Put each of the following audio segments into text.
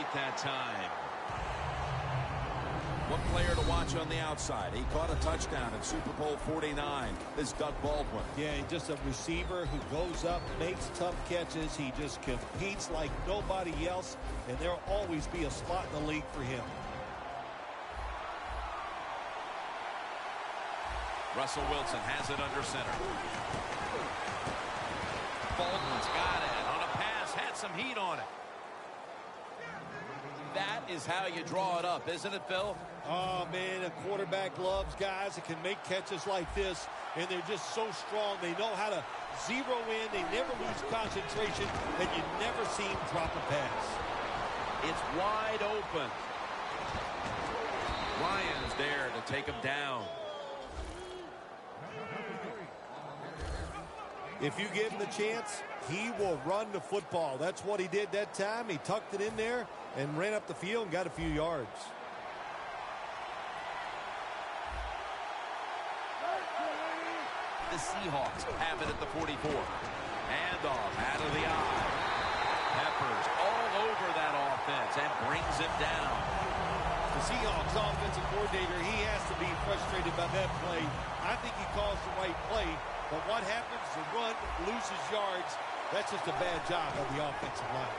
complete that time. One player to watch on the outside. He caught a touchdown in Super Bowl 49. Is Doug Baldwin. Yeah, he's just a receiver who goes up, makes tough catches. He just competes like nobody else, and there'll always be a spot in the league for him. Russell Wilson has it under center. Baldwin's got it on a pass, had some heat on it. That is how you draw it up, isn't it, Phil? Oh, man, a quarterback loves guys that can make catches like this, and they're just so strong. They know how to zero in. They never lose concentration, and you never see him drop a pass. It's wide open. Ryan's there to take him down. If you give him the chance, he will run the football. That's what he did that time. He tucked it in there and ran up the field and got a few yards. The Seahawks have it at the 44. Handoff out of the eye. Peppers all over that offense and brings him down. The Seahawks offensive coordinator, he has to be frustrated by that play. I think he calls the right play, but what happens? The run loses yards. That's just a bad job of the offensive line.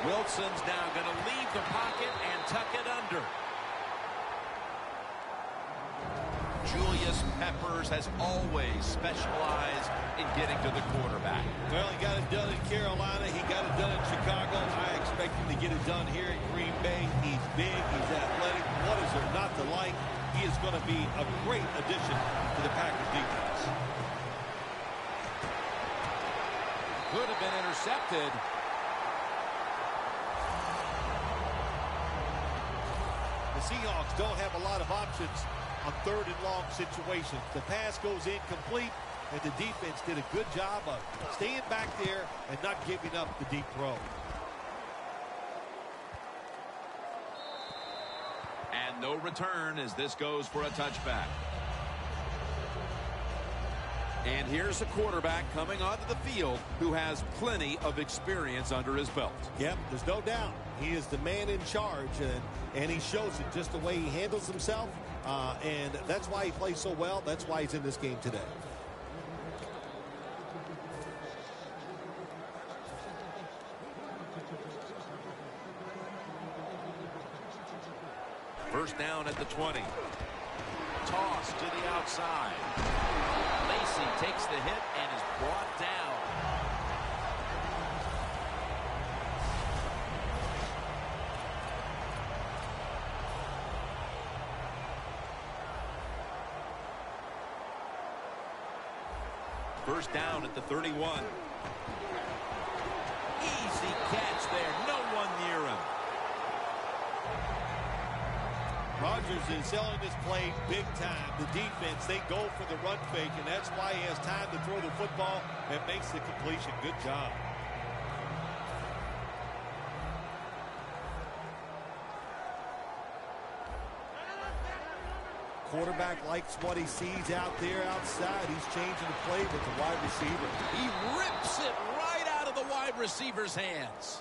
Wilson's now going to leave the pocket and tuck it under. Julius Peppers has always specialized in getting to the quarterback. Well, he got it done in Carolina. He got it done in Chicago. I expect him to get it done here in Green Bay. He's big. He's athletic. What is there not to like? He is going to be a great addition to the Packers defense. Could have been intercepted. The Seahawks don't have a lot of options on third and long situations. The pass goes incomplete, and the defense did a good job of staying back there and not giving up the deep throw. And no return as this goes for a touchback. And here's a quarterback coming onto the field who has plenty of experience under his belt. Yep, there's no doubt. He is the man in charge, and he shows it just the way he handles himself. And that's why he plays so well. That's why he's in this game today. First down at the 20. Toss to the outside. Lacy takes the hit and is brought down. First down at the 31. Easy catch there. No one near him. Rodgers is selling this play big time. The defense, they go for the run fake, and that's why he has time to throw the football and makes the completion. Good job. Quarterback likes what he sees out there outside. He's changing the play with the wide receiver. He rips it right out of the wide receiver's hands.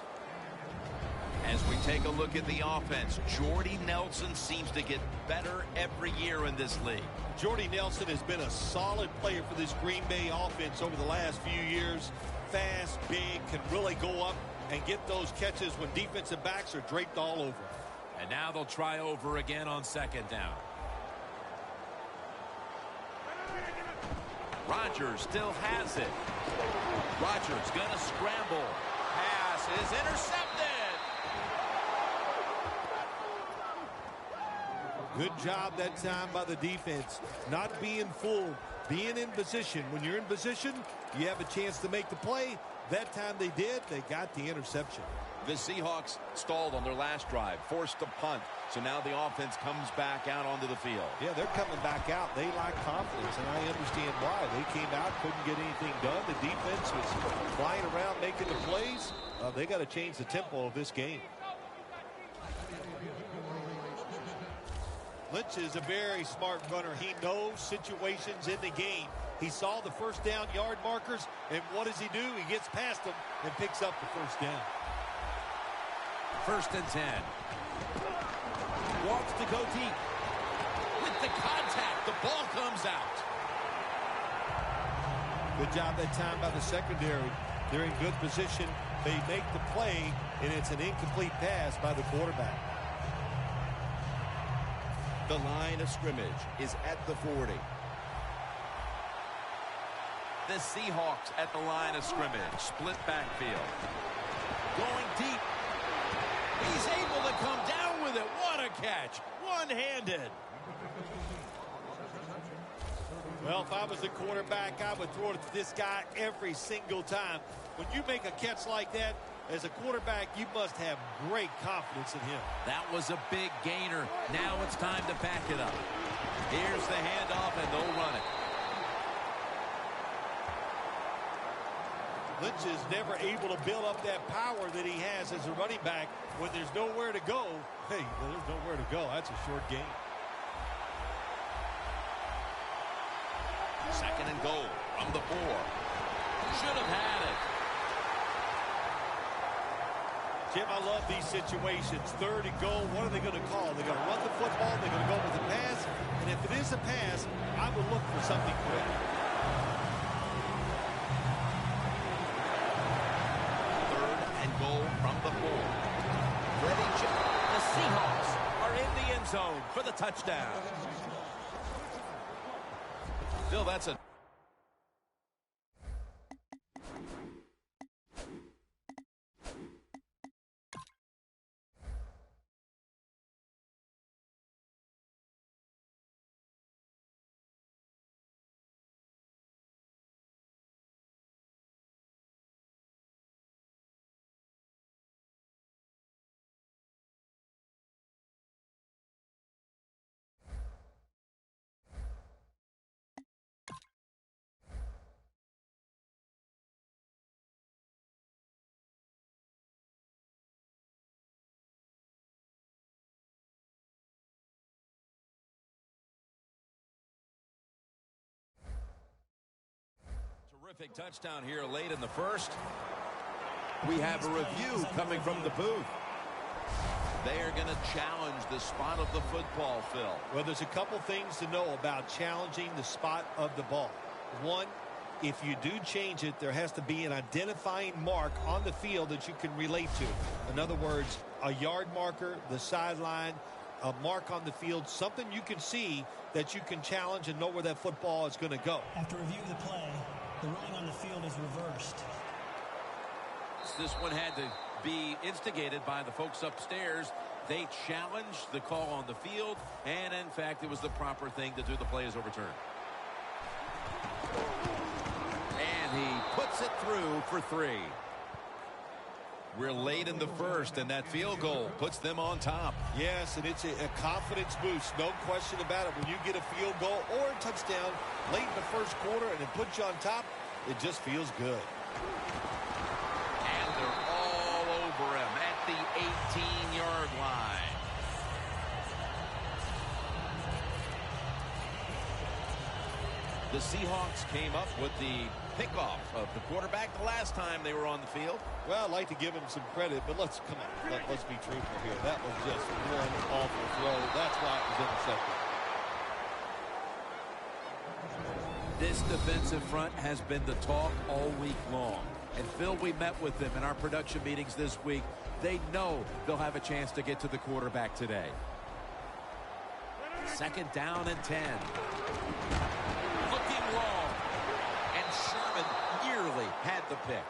As we take a look at the offense, Jordy Nelson seems to get better every year in this league. Jordy Nelson has been a solid player for this Green Bay offense over the last few years. Fast, big, can really go up and get those catches when defensive backs are draped all over. And now they'll try over again on second down. Rodgers still has it. Rodgers gonna scramble. Pass is intercepted. Good job that time by the defense. Not being fooled, being in position. When you're in position, you have a chance to make the play. That time they did. They got the interception. The Seahawks stalled on their last drive, forced a punt. So now the offense comes back out onto the field. Yeah, they're coming back out. They lack confidence, and I understand why. They came out, couldn't get anything done. The defense was flying around making the plays. They got to change the tempo of this game. Lynch is a very smart runner. He knows situations in the game. He saw the first down yard markers, and what does he do? He gets past them and picks up the first down. First and 10. Wants to go deep. With the contact, the ball comes out. Good job that time by the secondary. They're in good position. They make the play, and it's an incomplete pass by the quarterback. The line of scrimmage is at the 40. The Seahawks at the line of scrimmage. Split backfield. Going deep. He's able to come down with it. What a catch. One-handed. Well, if I was the quarterback, I would throw it to this guy every single time. When you make a catch like that, as a quarterback, you must have great confidence in him. That was a big gainer. Now it's time to back it up. Here's the handoff, and they'll run it. Lynch is never able to build up that power that he has as a running back. When there's nowhere to go, hey, there's nowhere to go. That's a short game. Second and goal from the 4. Should have had it. Jim, I love these situations. Third and goal, what are they going to call? They're going to run the football, they're going to go with a pass, and if it is a pass, I would look for something quick. Third and goal from the 4. Ready, the Seahawks are in the end zone for the touchdown. Still, that's a terrific touchdown here late in the first. We have a review coming from the booth. They are going to challenge the spot of the football, Phil. Well, there's a couple things to know about challenging the spot of the ball. One, if you do change it, there has to be an identifying mark on the field that you can relate to. In other words, a yard marker, the sideline, a mark on the field, something you can see that you can challenge and know where that football is going to go. After review of the play, the ruling on the field is reversed. This one had to be instigated by the folks upstairs. They challenged the call on the field, and in fact, it was the proper thing to do. The play is overturned. And he puts it through for 3. We're late in the first, and that field goal puts them on top. Yes, and it's a confidence boost, no question about it. When you get a field goal or a touchdown late in the first quarter and it puts you on top, it just feels good. And they're all over him at the 18-yard line. The Seahawks came up with the pickoff of the quarterback the last time they were on the field. Well, I'd like to give him some credit, but let's be truthful here. That was just one awful throw. That's why it was intercepted. This defensive front has been the talk all week long. And Phil, we met with them in our production meetings this week. They know they'll have a chance to get to the quarterback today. Second down and 10. Looking long. And Sherman nearly had the pick.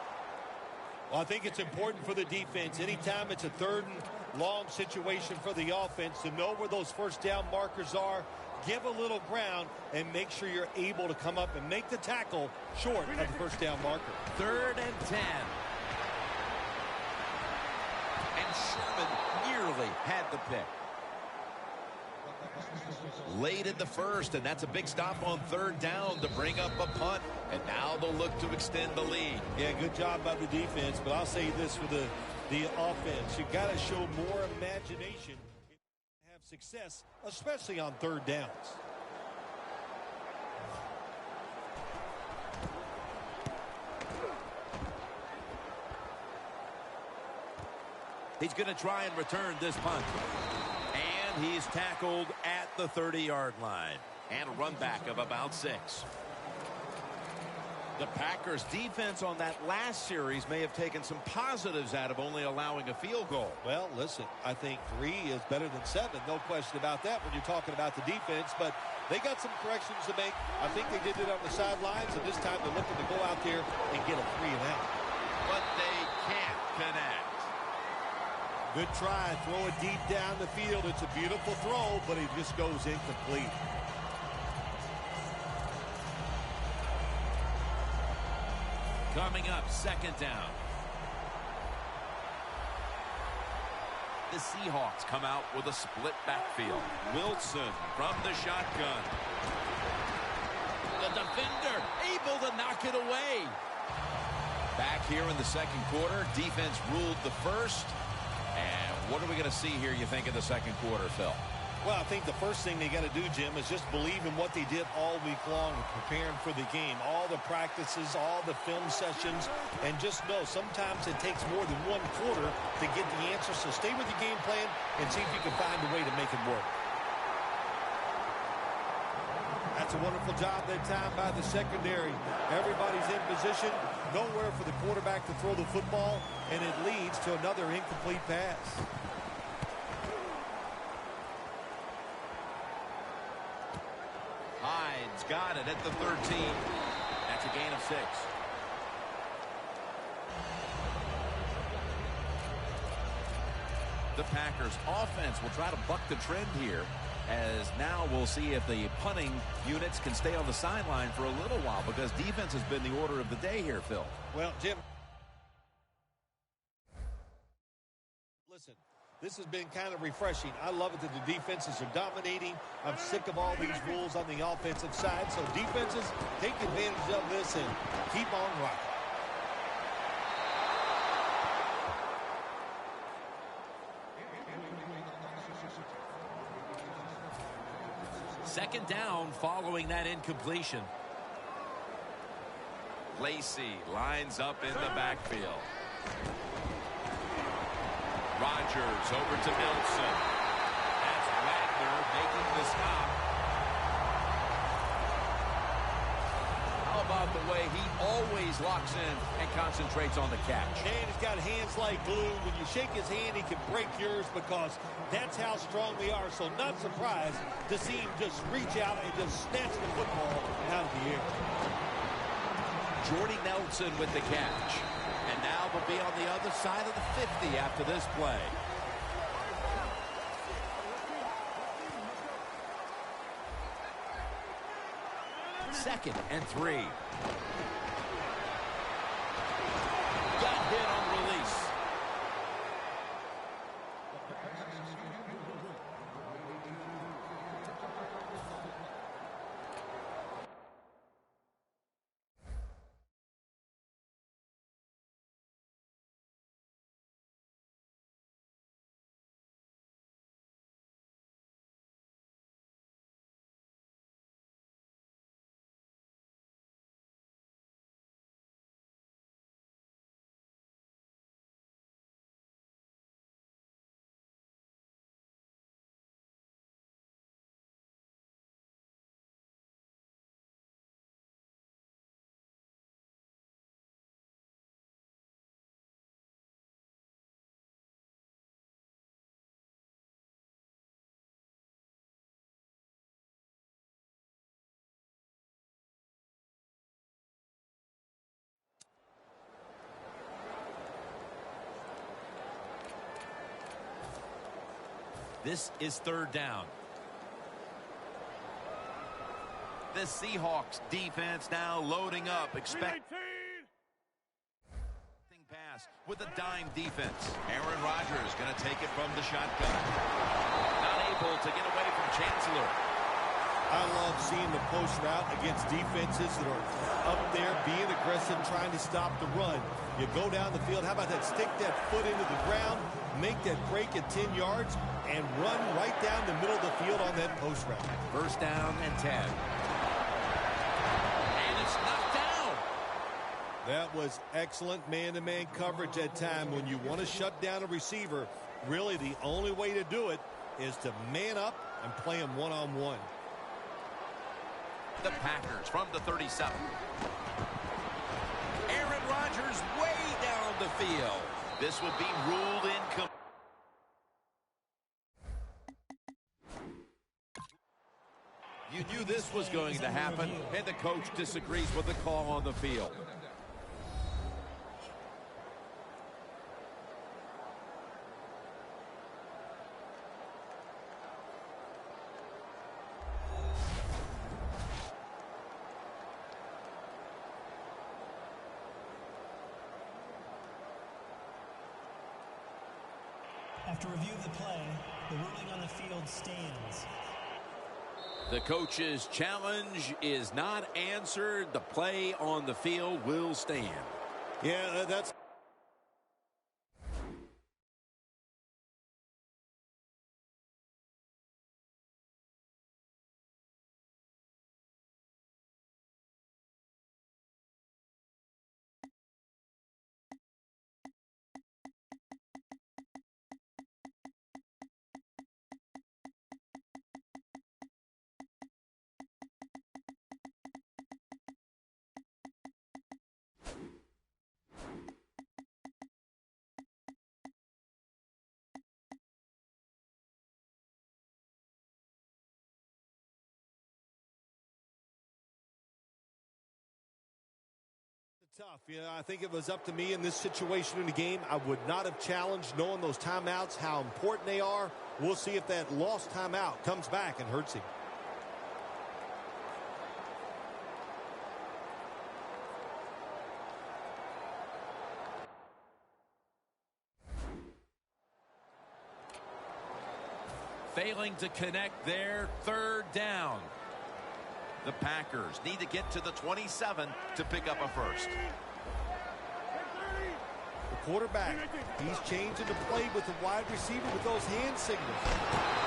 Well, I think it's important for the defense. Anytime it's a third and long situation for the offense to know where those first down markers are, give a little ground, and make sure you're able to come up and make the tackle short of the first down marker. Third and 10. And Sherman nearly had the pick. Late in the first, and that's a big stop on third down to bring up a punt. And now they'll look to extend the lead. Yeah, good job by the defense, but I'll say this for the offense. You got to show more imagination and have success, especially on third downs. He's going to try and return this punt. And he's tackled at the 30-yard line. And a run back of about 6. The Packers defense on that last series may have taken some positives out of only allowing a field goal. Well, listen, I think 3 is better than 7. No question about that when you're talking about the defense. But they got some corrections to make. I think they did it on the sidelines, and this time they're looking to go out there and get a 3 and out. But they can't connect. Good try. Throw it deep down the field. It's a beautiful throw, but it just goes incomplete. Coming up, 2nd down. The Seahawks come out with a split backfield. Wilson from the shotgun. The defender able to knock it away. Back here in the 2nd quarter, defense ruled the first. And what are we going to see here, you think, in the 2nd quarter, Phil? Well, I think the first thing they got to do, Jim, is just believe in what they did all week long, preparing for the game. All the practices, all the film sessions, and just know sometimes it takes more than 1 quarter to get the answer. So stay with your game plan and see if you can find a way to make it work. That's a wonderful job that time by the secondary. Everybody's in position, nowhere for the quarterback to throw the football, and it leads to another incomplete pass. Hyde's got it at the 13. That's a gain of 6. The Packers offense will try to buck the trend here, as now we'll see if the punting units can stay on the sideline for a little while, because defense has been the order of the day here, Phil. Well, Jim, listen, this has been kind of refreshing. I love it that the defenses are dominating. I'm sick of all these rules on the offensive side. So defenses, take advantage of this and keep on rocking. Second down following that incompletion. Lacey lines up in the backfield. Rodgers over to Nelson. That's Wagner making the stop. How about the way he always locks in and concentrates on the catch? And he's got hands like glue. When you shake his hand, he can break yours, because that's how strong they are. So not surprised to see him just reach out and just snatch the football out of the air. Jordy Nelson with the catch. And now they'll be on the other side of the 50 after this play. Second and 3. Got hit on release. This is third down. The Seahawks defense now loading up. Expect pass with a dime defense. Aaron Rodgers going to take it from the shotgun. Not able to get away from Chancellor. I love seeing the post route against defenses that are up there being aggressive, trying to stop the run. You go down the field. How about that? Stick that foot into the ground, make that break at 10 yards, and run right down the middle of the field on that post route. First down and 10. And it's knocked down. That was excellent man-to-man coverage that time. When you want to shut down a receiver, really the only way to do it is to man up and play him one-on-one. The Packers from the 37. Aaron Rodgers way down the field. This will be ruled incomplete. You knew this was going to happen, and the coach disagrees with the call on the field. After review of the play, the ruling on the field stands. The coach's challenge is not answered. The play on the field will stand. Yeah, that's... tough. You know, I think it was up to me in this situation in the game. I would not have challenged, knowing those timeouts, how important they are. We'll see if that lost timeout comes back and hurts him. Failing to connect there, third down. The Packers need to get to the 27 to pick up a first. The quarterback, he's changing the play with the wide receiver with those hand signals.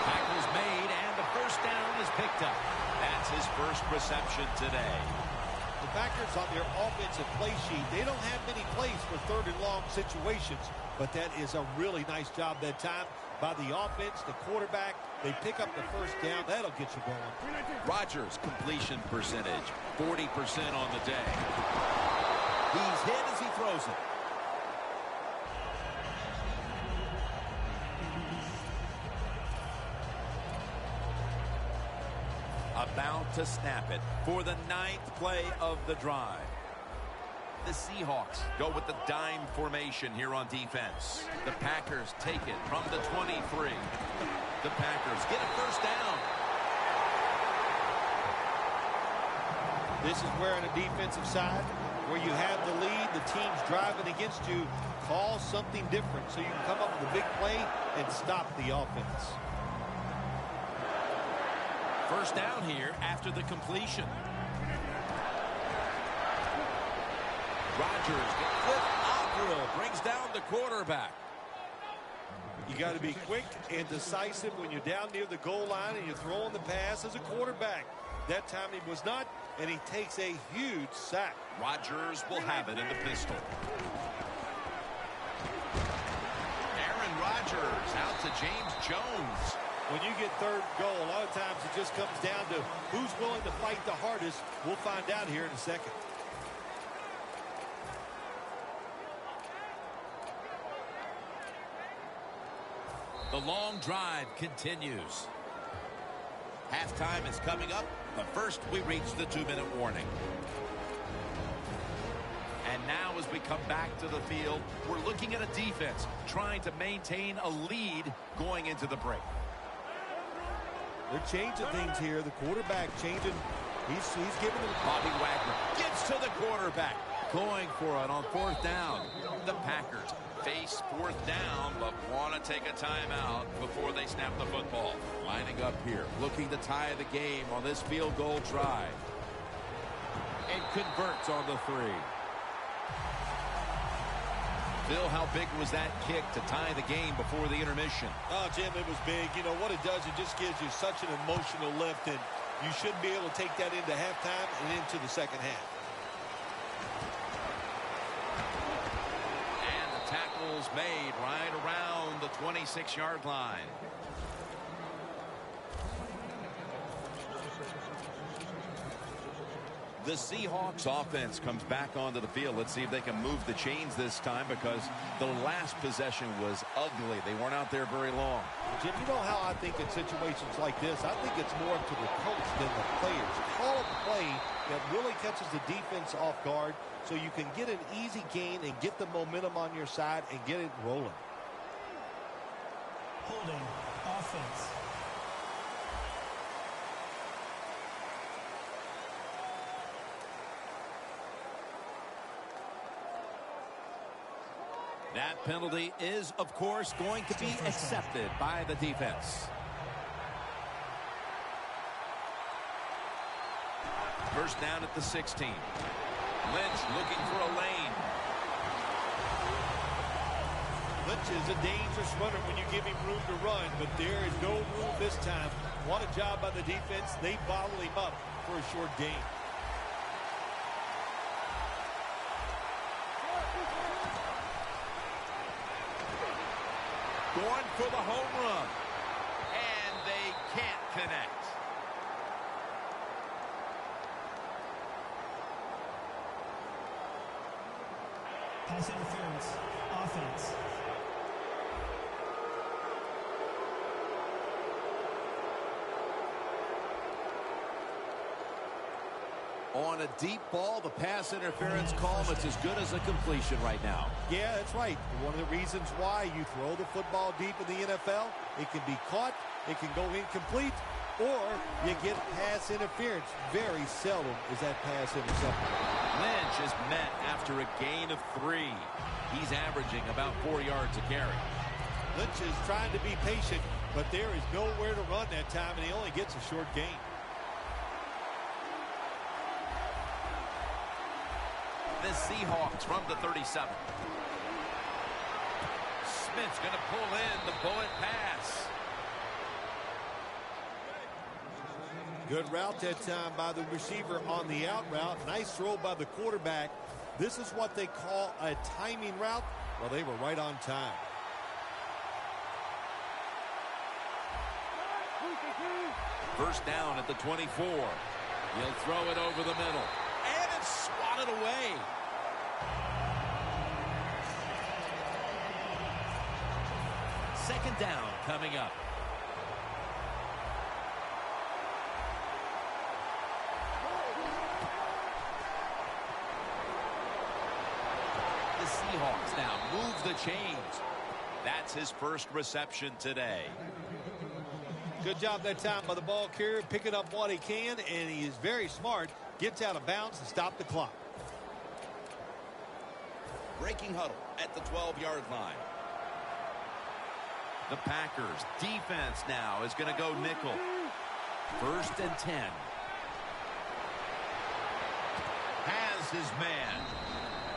Tackle's made, and the first down is picked up. That's his first reception today. The Packers on their offensive play sheet, they don't have many plays for third and long situations, but that is a really nice job that time by the offense, the quarterback. They pick up the first down. That'll get you going. Rodgers' completion percentage, 40% on the day. He's hit as he throws it. About to snap it for the 9th play of the drive. The Seahawks go with the dime formation here on defense. The Packers take it from the 23. The Packers get a first down. This is where on the defensive side, where you have the lead, the team's driving against you, call something different so you can come up with a big play and stop the offense. First down here after the completion. Rodgers, Cliff Avril brings down the quarterback. You got to be quick and decisive when you're down near the goal line and you're throwing the pass as a quarterback. That time he was not, and he takes a huge sack. Rodgers will have it in the pistol. Aaron Rodgers out to James Jones. When you get third goal, a lot of times it just comes down to who's willing to fight the hardest. We'll find out here in a second. The long drive continues. Halftime is coming up, but first we reach the 2-minute warning. And now as we come back to the field, we're looking at a defense trying to maintain a lead going into the break. They're changing things here. The quarterback changing. He's giving them. Bobby Wagner gets to the quarterback. Going for it on fourth down. The Packers face fourth down, but want to take a timeout before they snap the football. Lining up here, looking to tie the game on this field goal drive. And converts on the 3. Phil, how big was that kick to tie the game before the intermission? Oh, Jim, it was big. You know what it does? It just gives you such an emotional lift, and you should be able to take that into halftime and into the second half. tackle's made right around the 26-yard line. The Seahawks offense comes back onto the field. Let's see if they can move the chains this time, because the last possession was ugly. They weren't out there very long. Jim, you know how I think in situations like this, I think it's more up to the coach than the players. Call a play that really catches the defense off guard so you can get an easy gain and get the momentum on your side and get it rolling. Holding offense. That penalty is, of course, going to be accepted by the defense. First down at the 16. Lynch looking for a lane. Lynch is a dangerous runner when you give him room to run, but there is no room this time. What a job by the defense. They bottle him up for a short gain. Going for the home run. And they can't connect. Pass interference. Offense. On a deep ball, the pass interference call, it's as good as a completion right now. Yeah, that's right. One of the reasons why you throw the football deep in the NFL, it can be caught, it can go incomplete, or you get pass interference. Very seldom is that pass intercepted. Lynch is met after a gain of 3. He's averaging about 4 yards a carry. Lynch is trying to be patient, but there is nowhere to run that time, and he only gets a short gain. The Seahawks from the 37. Smith's going to pull in the bullet pass. Good route that time by the receiver on the out route. Nice throw by the quarterback. This is what they call a timing route. Well, they were right on time. First down at the 24. He'll throw it over the middle. And it's swatted away. Second down coming up. The Seahawks now move the chains. That's his first reception today. Good job that time by the ball carrier, picking up what he can, and he is very smart. Gets out of bounds and stop the clock. Breaking huddle at the 12-yard line. The Packers defense now is going to go nickel. First and 10. Has his man.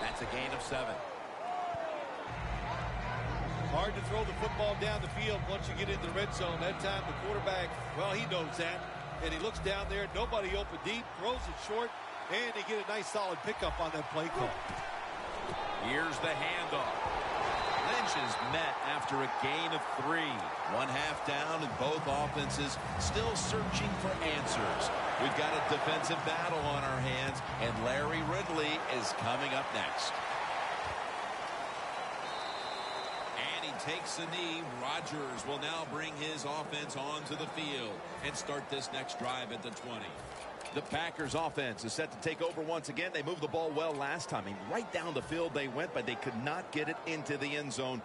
That's a gain of 7. Hard to throw the football down the field once you get into the red zone. That time the quarterback, well, he knows that. And he looks down there, nobody open deep, throws it short, and they get a nice solid pickup on that play call. Here's the handoff. Lynch is met after a gain of 3. 1/2 down, and both offenses still searching for answers. We've got a defensive battle on our hands, and Larry Ridley is coming up next. And he takes a knee. Rodgers will now bring his offense onto the field and start this next drive at the 20. The Packers offense is set to take over once again. They moved the ball well last time. Right down the field they went, but they could not get it into the end zone,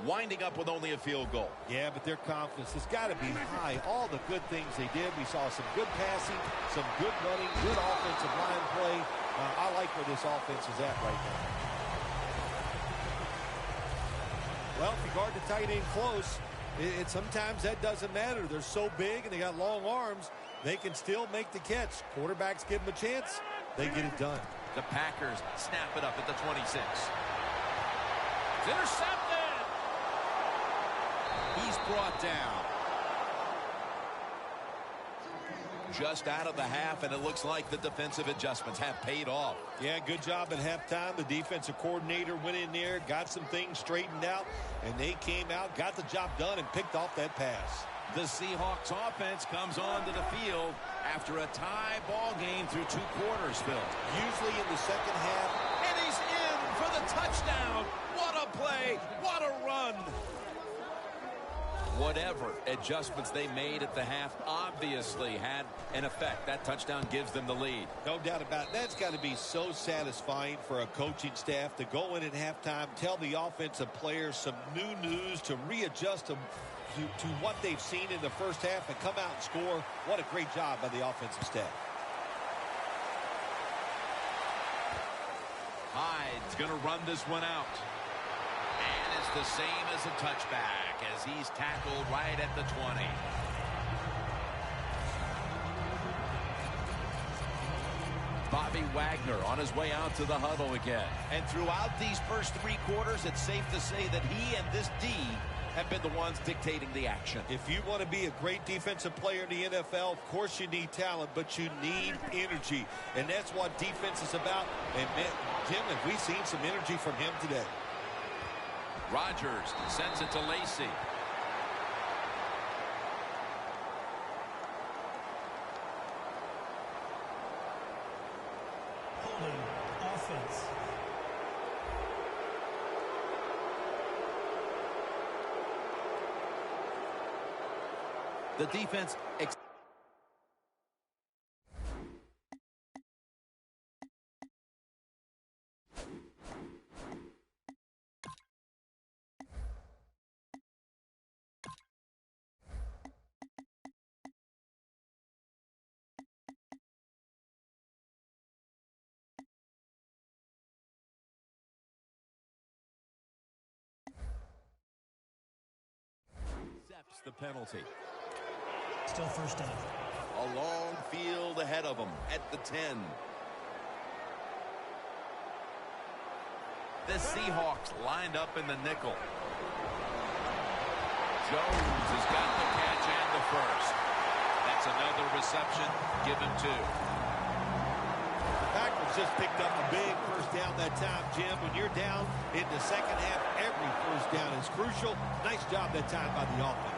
winding up with only a field goal. Yeah, but their confidence has got to be high. All the good things they did. We saw some good passing, some good running, good offensive line play. I like where this offense is at right now. Well, if you guard the tight end close, sometimes that doesn't matter. They're so big and they got long arms. They can still make the catch. Quarterbacks give them a chance. They get it done. The Packers snap it up at the 26. It's intercepted. He's brought down. just out of the half, and it looks like the defensive adjustments have paid off. Yeah, good job at halftime. The defensive coordinator went in there, got some things straightened out, and they came out, got the job done, and picked off that pass. The Seahawks offense comes onto the field after a tie ball game through 2 quarters, Phil. Usually in the second half. And he's in for the touchdown. What a play. What a run. Whatever adjustments they made at the half obviously had an effect. That touchdown gives them the lead. No doubt about it. That's got to be so satisfying for a coaching staff to go in at halftime, tell the offensive players some new news to readjust them to what they've seen in the first half and come out and score. What a great job by the offensive staff. Hyde's going to run this one out. And it's the same as a touchback as he's tackled right at the 20. Bobby Wagner on his way out to the huddle again. And throughout these first 3 quarters, it's safe to say that he and this D have been the ones dictating the action. If you want to be a great defensive player in the NFL, of course you need talent, but you need energy. And that's what defense is about. And, man, Jim, have we seen some energy from him today? Rodgers sends it to Lacy. Holding offense. The defense accepts the penalty. Still first down. A long field ahead of them at the 10. The Seahawks lined up in the nickel. Jones has got the catch and the first. That's another reception. Give him 2. The Packers just picked up a big first down that time, Jim. When you're down in the second half, every first down is crucial. Nice job that time by the offense.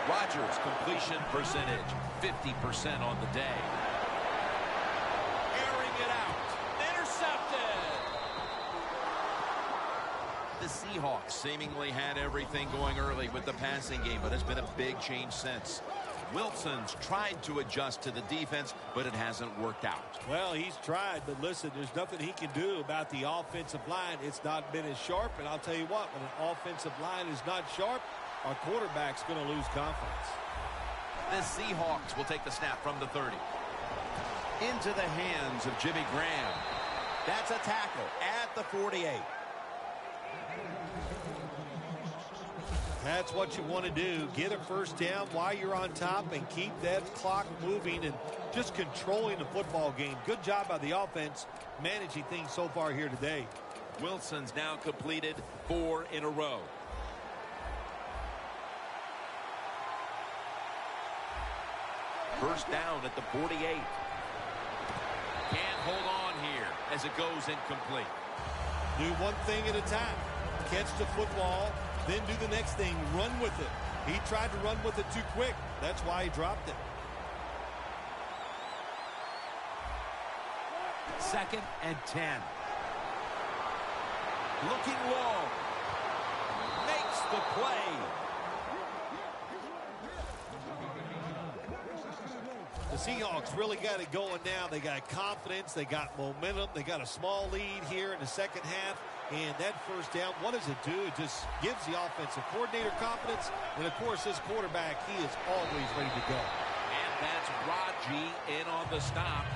Rodgers completion percentage 50% on the day. Airing it out. Intercepted. The Seahawks seemingly had everything going early with the passing game, but it's been a big change since. Wilson's tried to adjust to the defense, but it hasn't worked out. Well, he's tried, but listen, there's nothing he can do about the offensive line. It's not been as sharp, and I'll tell you what, when an offensive line is not sharp, our quarterback's going to lose confidence. The Seahawks will take the snap from the 30. Into the hands of Jimmy Graham. That's a tackle at the 48. That's what you want to do. Get a first down while you're on top and keep that clock moving and just controlling the football game. Good job by the offense managing things so far here today. Wilson's now completed 4 in a row. First down at the 48. Can't hold on here as it goes incomplete. Do one thing at a time. Catch the football, then do the next thing. Run with it. He tried to run with it too quick. That's why he dropped it. 2nd and 10. Looking long. Makes the play. The Seahawks really got it going now. They got confidence. They got momentum. They got a small lead here in the second half. And that first down, what does it do? It just gives the offensive coordinator confidence. And, of course, this quarterback, he is always ready to go. And that's Raji in on the stop.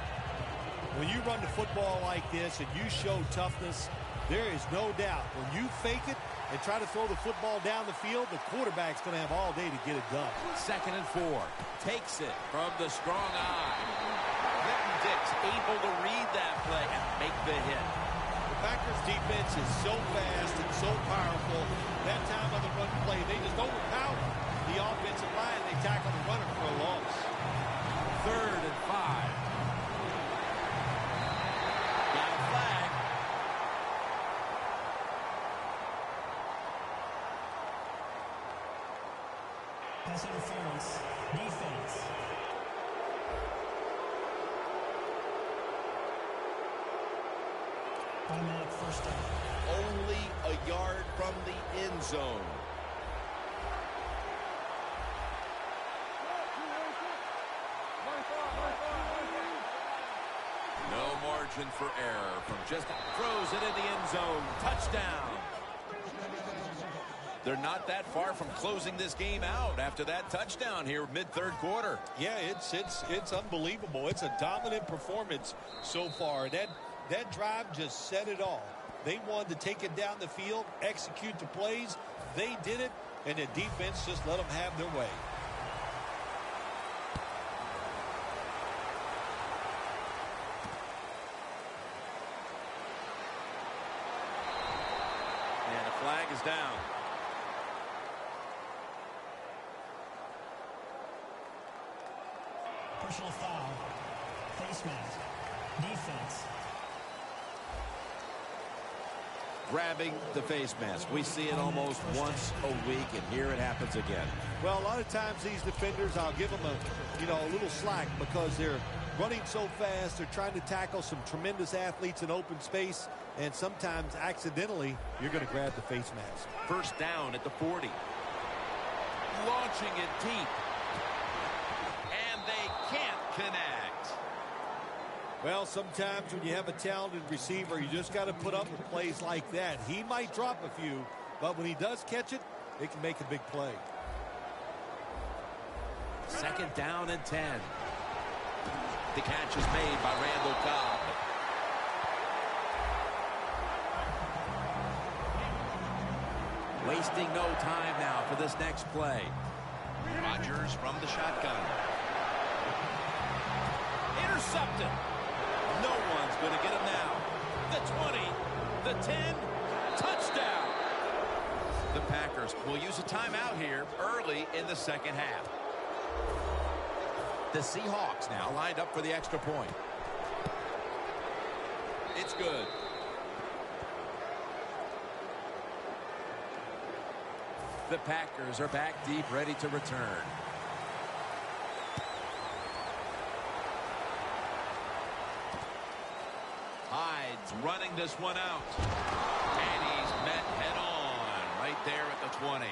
When you run the football like this and you show toughness, there is no doubt. When you fake it and try to throw the football down the field, the quarterback's going to have all day to get it done. 2nd and 4. Takes it from the strong eye. Clinton Dix able to read that play and make the hit. The Packers defense is so fast and so powerful. That time on the run play, they just overpower the offensive line. They tackle the runner for a loss. 3rd Pass interference. Defense. Automatic first down. Only a yard from the end zone. No margin for error from just throws it in the end zone. Touchdown. They're not that far from closing this game out after that touchdown here mid-third quarter. Yeah, it's unbelievable. It's a dominant performance so far. That drive just set it all. They wanted to take it down the field, execute the plays. They did it, and the defense just let them have their way. And the flag is down. Personal foul. Face mask. Defense. Grabbing the face mask. We see it almost once a week, and here it happens again. Well, a lot of times these defenders, I'll give them a little slack because they're running so fast. They're trying to tackle some tremendous athletes in open space, and sometimes accidentally you're going to grab the face mask. First down at the 40. Launching it deep. And they can't connect. Well, sometimes when you have a talented receiver, you just got to put up with plays like that. He might drop a few, but when he does catch it, it can make a big play. Second down and 10. The catch is made by Randall Cobb. Wasting no time now for this next play. Rodgers from the shotgun. Intercepted. No one's going to get him now. The 20, the 10, touchdown. The Packers will use a timeout here early in the second half. The Seahawks now lined up for the extra point. It's good. The Packers are back deep, ready to return. Hyde's running this one out. And he's met head on right there at the 20.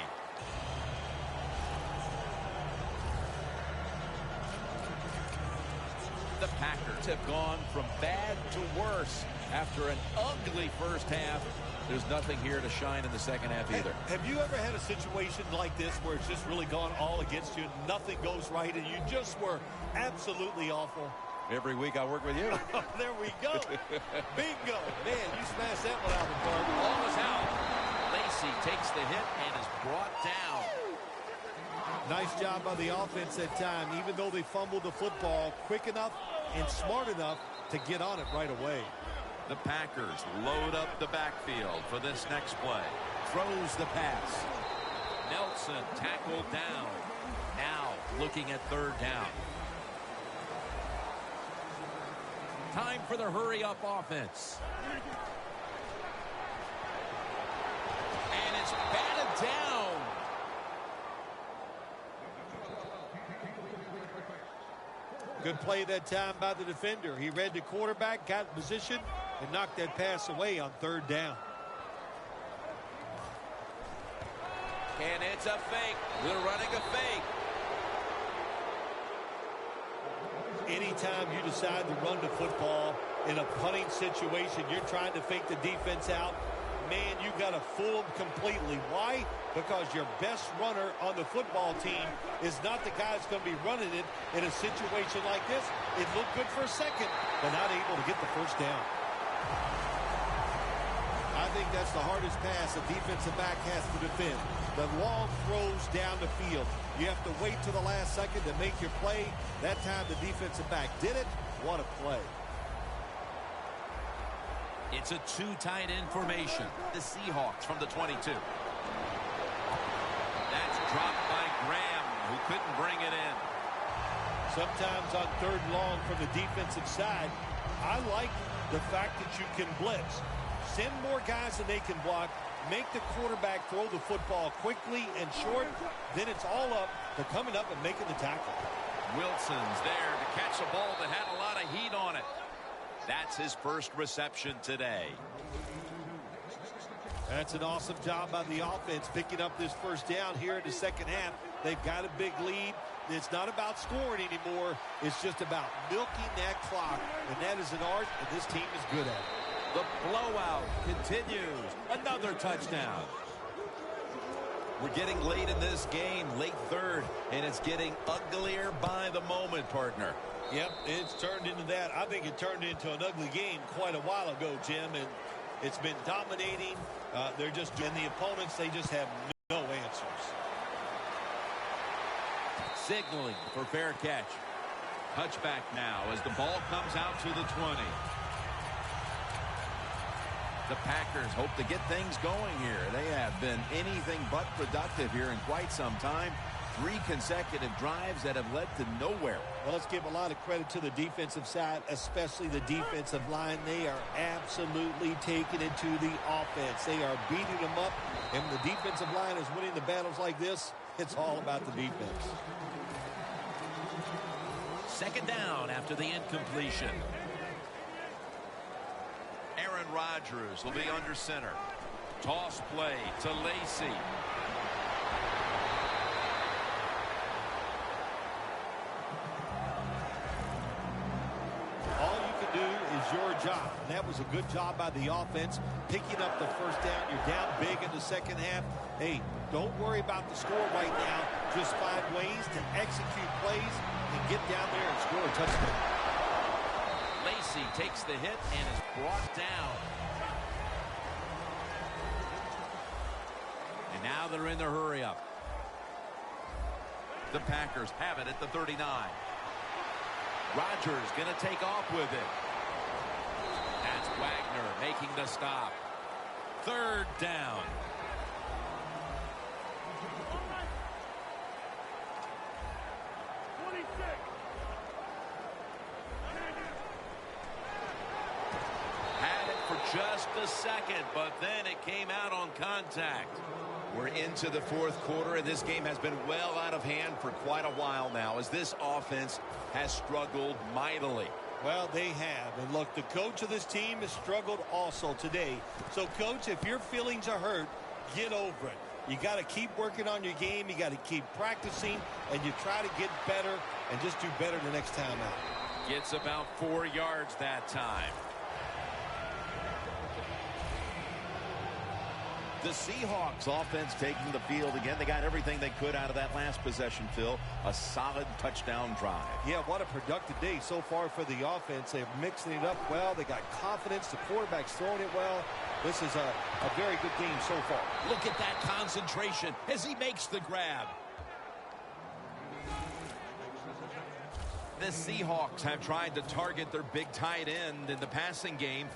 The Packers have gone from bad to worse after an ugly first half. There's nothing here to shine in the second half either. Have you ever had a situation like this where it's just really gone all against you, nothing goes right, and you just were absolutely awful? Every week I work with you. There we go. Bingo. Man, you smashed that one out of the park. Ball is out. Lacy takes the hit and is brought down. Nice job by the offense that time, even though they fumbled the football quick enough and smart enough to get on it right away. The Packers load up the backfield for this next play. Throws the pass. Nelson tackled down. Now looking at third down. Time for the hurry-up offense. And it's batted down. Good play that time by the defender. He read the quarterback, got in position, and knocked that pass away on third down. And it's a fake. They're running a fake. Anytime you decide to run the football in a punting situation, you're trying to fake the defense out. Man, you got to fool them completely. Why? Because your best runner on the football team is not the guy that's going to be running it in a situation like this. It looked good for a second, but not able to get the first down. I think that's the hardest pass a defensive back has to defend. The long throws down the field. You have to wait till the last second to make your play. That time the defensive back did it. What a play. It's a two tight end formation. The Seahawks from the 22. That's dropped by Graham, who couldn't bring it in. Sometimes on third long from the defensive side, I like the fact that you can blitz. Send more guys than they can block. make the quarterback throw the football quickly and short, then it's all up to coming up and making the tackle. Wilson's there to catch a ball that had a lot of heat on it. That's his first reception today. That's an awesome job by the offense picking up this first down here in the second half. They've got a big lead. It's not about scoring anymore. It's just about milking that clock, and that is an art, and this team is good at it. The blowout continues. Another touchdown. We're getting late in this game, late third, and it's getting uglier by the moment, partner. Yep, it's turned into that. I think it turned into an ugly game quite a while ago, Jim, and it's been dominating. They're just, and the opponents, they just have no answers. Signaling for fair catch. Touchback now as the ball comes out to the 20. The Packers hope to get things going here. They have been anything but productive here in quite some time. 3 consecutive drives that have led to nowhere. Well, let's give a lot of credit to the defensive side, especially the defensive line. They are absolutely taking it to the offense. They are beating them up, and when the defensive line is winning the battles like this, it's all about the defense. Second down after the incompletion. Aaron Rodgers will be under center. Toss play to Lacy. All you can do is your job, and that was a good job by the offense, picking up the first down. You're down big in the second half. Hey, don't worry about the score right now. Just find ways to execute plays and get down there and score a touchdown. Lacy takes the hit and is brought down. And now they're in the hurry-up. The Packers have it at the 39. Rodgers going to take off with it. That's Wagner making the stop. Third down. Just a second, but then it came out on contact. We're into the fourth quarter, and this game has been well out of hand for quite a while now as this offense has struggled mightily. Well, they have. And look, the coach of this team has struggled also today. So, Coach, if your feelings are hurt, get over it. You got to keep working on your game. You got to keep practicing, and you try to get better and just do better the next time out. Gets about 4 yards that time. The Seahawks offense taking the field again. They got everything they could out of that last possession, Phil. A solid touchdown drive. Yeah, what a productive day so far for the offense. They're mixing it up well. They got confidence. The quarterback's throwing it well. This is a very good game so far. Look at that concentration as he makes the grab. The Seahawks have tried to target their big tight end in the passing game.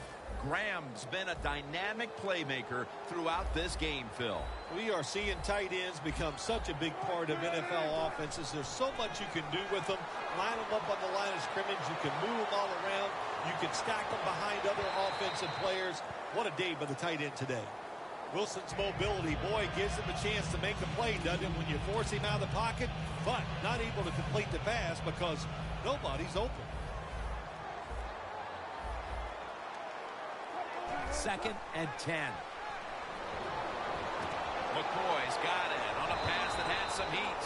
Graham's been a dynamic playmaker throughout this game, Phil. We are seeing tight ends become such a big part of NFL offenses. There's so much you can do with them. Line them up on the line of scrimmage. You can move them all around. You can stack them behind other offensive players. What a day by the tight end today. Wilson's mobility, boy, gives him a chance to make a play, doesn't it, when you force him out of the pocket, but not able to complete the pass because nobody's open. Second and 10. McCoy's got it on a pass that had some heat.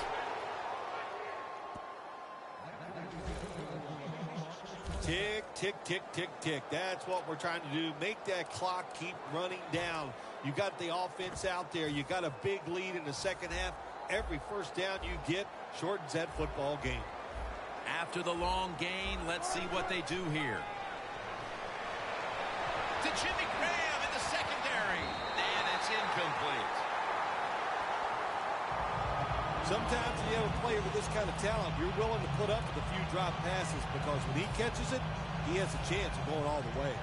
Tick, tick, tick, tick, tick. That's what we're trying to do. Make that clock keep running down. You got the offense out there. You got a big lead in the second half. Every first down you get shortens that football game. After the long gain, let's see what they do here. To Jimmy Graham in the secondary, and it's incomplete. Sometimes you have a player with this kind of talent, you're willing to put up with a few drop passes because when he catches it, he has a chance of going all the way.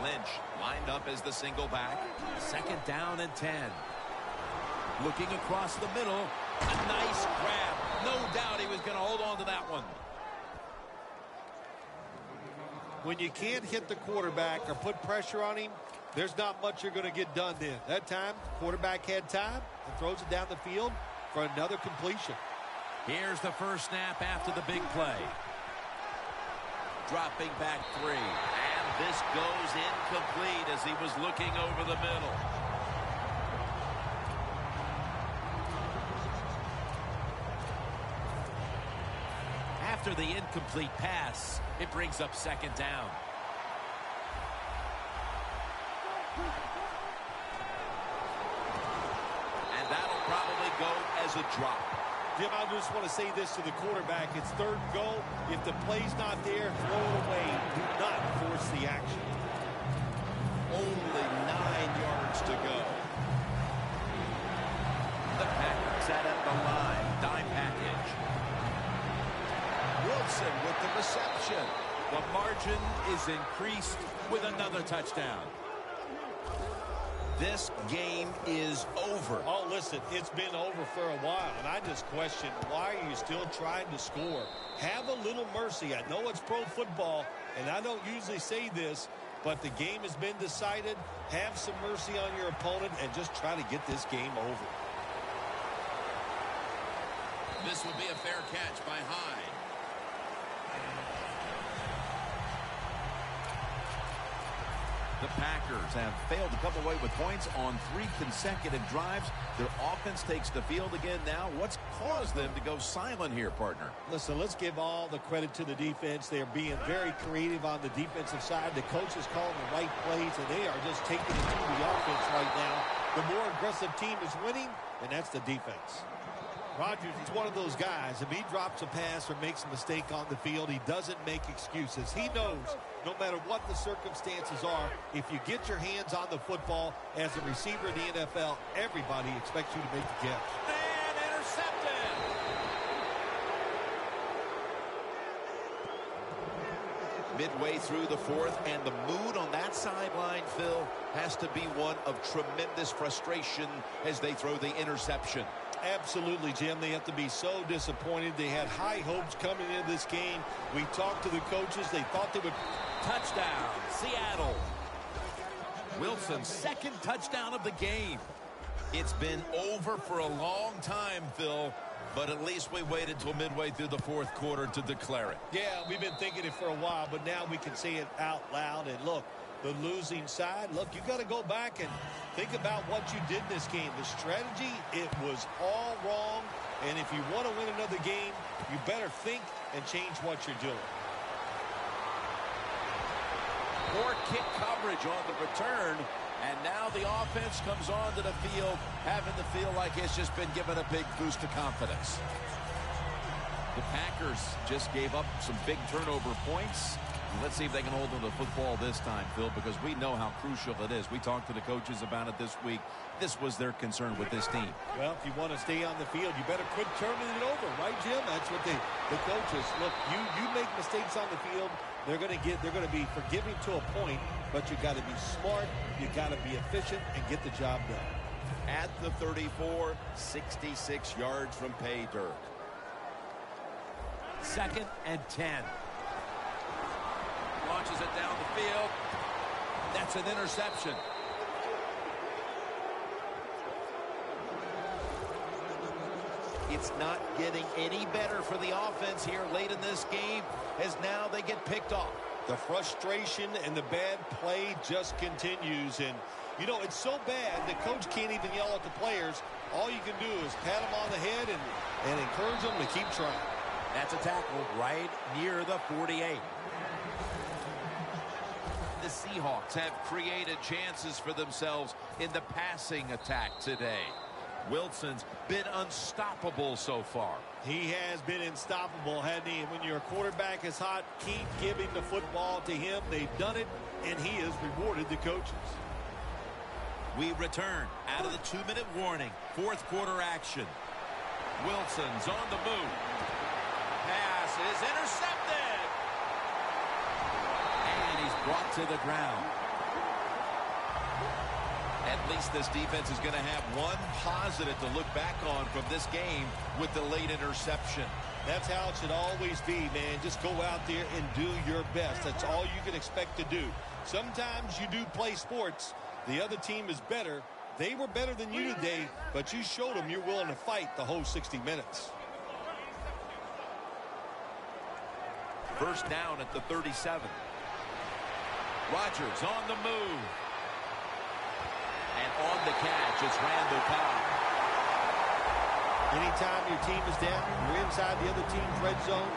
Lynch lined up as the single back. Second down and 10. Looking across the middle, a nice grab. No doubt he was going to hold on to that one. When you can't hit the quarterback or put pressure on him, there's not much you're going to get done then. That time, quarterback had time and throws it down the field for another completion. Here's the first snap after the big play. Dropping back 3. And this goes incomplete as he was looking over the middle. After the incomplete pass, it brings up second down. And that'll probably go as a drop. Jim, I just want to say this to the quarterback. It's third and goal. If the play's not there, throw it away. Do not force the action. Only 9 yards to go. The Packers set at the line. Dime package. Wilson with the reception. The margin is increased with another touchdown. This game is over. Oh, listen, it's been over for a while, and I just question, why are you still trying to score? Have a little mercy. I know it's pro football, and I don't usually say this, but the game has been decided. Have some mercy on your opponent and just try to get this game over. This will be a fair catch by Hyde. The Packers have failed to come away with points on 3 consecutive drives. Their offense takes the field again now. What's caused them to go silent here, partner? Listen, let's give all the credit to the defense. They're being very creative on the defensive side. The coach is calling the right plays, and they are just taking it to the offense right now. The more aggressive team is winning, and that's the defense. Rodgers is one of those guys. If he drops a pass or makes a mistake on the field, he doesn't make excuses. He knows no matter what the circumstances are, if you get your hands on the football as a receiver in the NFL, everybody expects you to make the catch. And intercepted. Midway through the 4th, and the mood on that sideline, Phil, has to be one of tremendous frustration as they throw the interception. Absolutely, Jim. They have to be so disappointed. They had high hopes coming into this game. We talked to the coaches. They thought they would. Touchdown, Seattle. Wilson's second touchdown of the game. It's been over for a long time, Phil, but at least we waited till midway through the 4th quarter to declare it. Yeah, we've been thinking it for a while, but now we can say it out loud. And look, the losing side, look, you got to go back and think about what you did in this game. The strategy, it was all wrong. And if you want to win another game, you better think and change what you're doing. More kick coverage on the return. And now the offense comes onto the field, having to feel like it's just been given a big boost of confidence. The Packers just gave up some big turnover points. Let's see if they can hold on to the football this time, Phil, because we know how crucial it is. We talked to the coaches about it this week. This was their concern with this team. Well, if you want to stay on the field, you better quit turning it over, right, Jim? That's what the coaches look. You make mistakes on the field, they're going to be forgiving to a point, but you got to be smart, you got to be efficient, and get the job done. At the 34, 66 yards from pay dirt. 2nd and 10. Launches it down the field. That's an interception. It's not getting any better for the offense here late in this game, as now they get picked off. The frustration and the bad play just continues. And, you know, it's so bad the coach can't even yell at the players. All you can do is pat them on the head and encourage them to keep trying. That's a tackle right near the 48. The Seahawks have created chances for themselves in the passing attack today. Wilson's been unstoppable so far. He has been unstoppable, hasn't he? When your quarterback is hot, keep giving the football to him. They've done it, and he has rewarded the coaches. We return out of the 2-minute warning. 4th quarter action. Wilson's on the move. Pass is intercepted. And he's brought to the ground. At least this defense is going to have one positive to look back on from this game with the late interception. That's how it should always be, man. Just go out there and do your best. That's all you can expect to do. Sometimes you do play sports. The other team is better. They were better than you today, but you showed them you're willing to fight the whole 60 minutes. First down at the 37. Rodgers on the move. And on the catch, it's Randall Cobb. Anytime your team is down, you're inside the other team's red zone,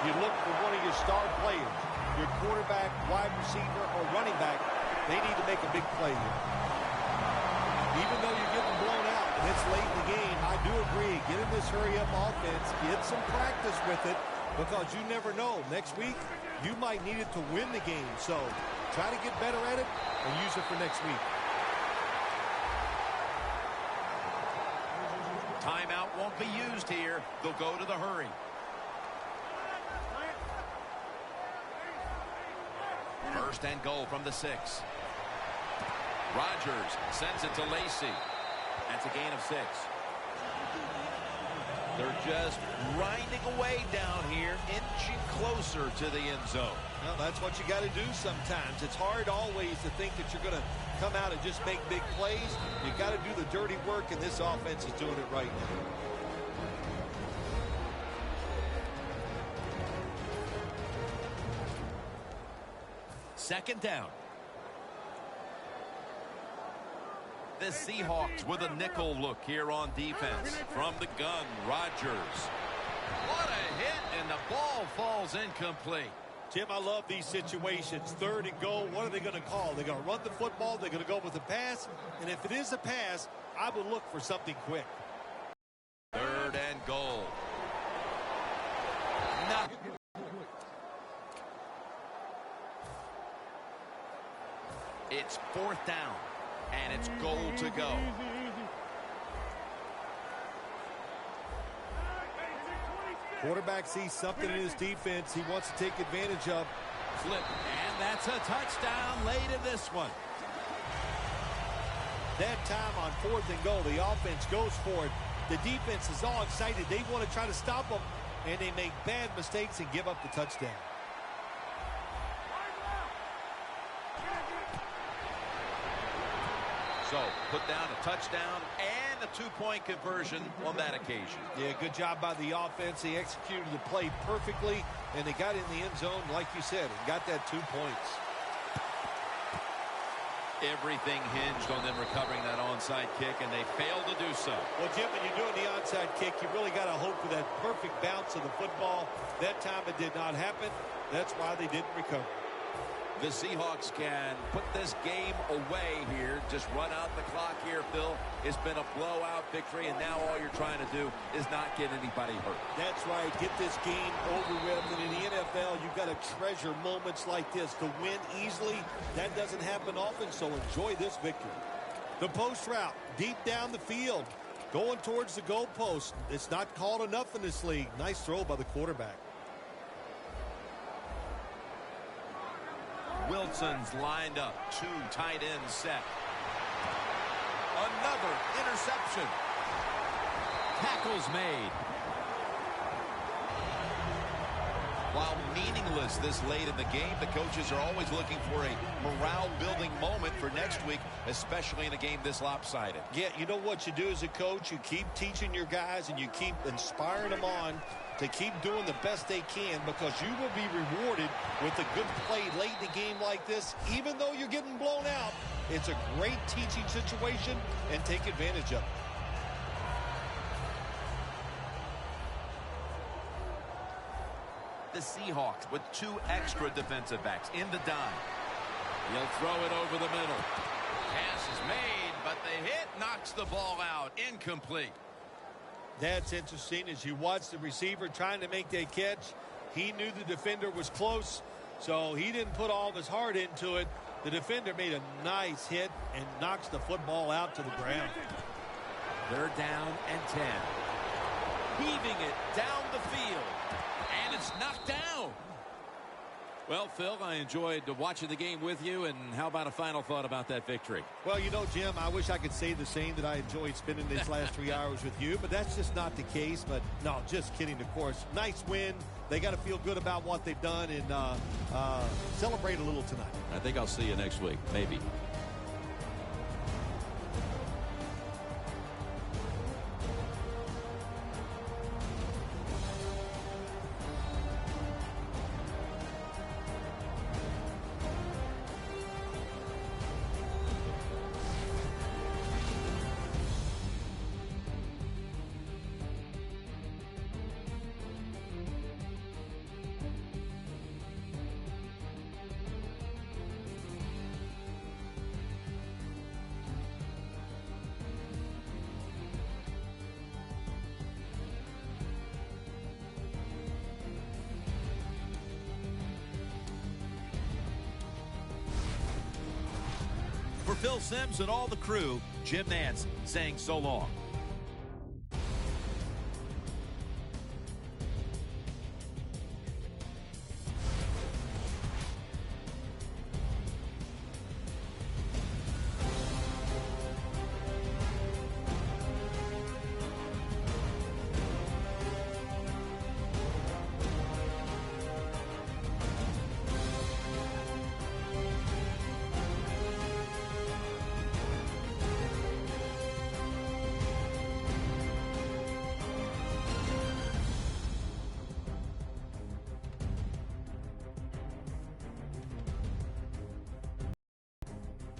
you look for one of your star players, your quarterback, wide receiver, or running back. They need to make a big play here. Even though you're getting blown out and it's late in the game, I do agree. Get in this hurry-up offense. Get some practice with it because you never know. Next week, you might need it to win the game. So try to get better at it and use it for next week. Timeout won't be used here. They'll go to the hurry. First and goal from the 6. Rodgers sends it to Lacy. That's a gain of 6. They're just grinding away down here, inching closer to the end zone. Well, that's what you got to do sometimes. It's hard always to think that you're going to come out and just make big plays. You got to do the dirty work, and this offense is doing it right now. Second down. The Seahawks with a nickel look here on defense. From the gun, Rodgers. What a hit, and the ball falls incomplete. Jim, I love these situations. Third and goal, what are they going to call? They're going to run the football, they're going to go with a pass, and if it is a pass, I would look for something quick. Third and goal. Not. It's fourth down, and it's goal to go. Quarterback sees something in his defense he wants to take advantage of. Flip, and that's a touchdown late in this one. That time on fourth and goal, the offense goes for it. The defense is all excited. They want to try to stop them, and they make bad mistakes and give up the touchdown. So, put down a touchdown and a two-point conversion on that occasion. Yeah, good job by the offense. They executed the play perfectly, and they got in the end zone, like you said, and got that 2 points. Everything hinged on them recovering that onside kick, and they failed to do so. Well, Jim, when you're doing the onside kick, you really got to hope for that perfect bounce of the football. That time it did not happen. That's why they didn't recover. The Seahawks can put this game away here. Just run out the clock here, Phil. It's been a blowout victory, and now all you're trying to do is not get anybody hurt. That's right. Get this game over with. And in the NFL, you've got to treasure moments like this. To win easily, that doesn't happen often, so enjoy this victory. The post route, deep down the field, going towards the goalpost. It's not called enough in this league. Nice throw by the quarterback. Wilson's lined up. 2 tight ends set. Another interception. Tackles made. While meaningless this late in the game, the coaches are always looking for a morale-building moment for next week, especially in a game this lopsided. Yeah, you know what you do as a coach? You keep teaching your guys and you keep inspiring them on to keep doing the best they can, because you will be rewarded with a good play late in the game like this. Even though you're getting blown out, it's a great teaching situation, and take advantage of it. The Seahawks with 2 extra defensive backs in the dime. He'll throw it over the middle. Pass is made, but the hit knocks the ball out. Incomplete. That's interesting. As you watch the receiver trying to make that catch, he knew the defender was close, so he didn't put all of his heart into it. The defender made a nice hit and knocks the football out to the ground. They're down and 10. Heaving it down the field. And it's knocked down. Well, Phil, I enjoyed watching the game with you, and how about a final thought about that victory? Well, you know, Jim, I wish I could say the same, that I enjoyed spending these last 3 hours with you, but that's just not the case. But no, just kidding, of course. Nice win. They got to feel good about what they've done and celebrate a little tonight. I think I'll see you next week, maybe. For Phil Simms and all the crew, Jim Nantz saying so long.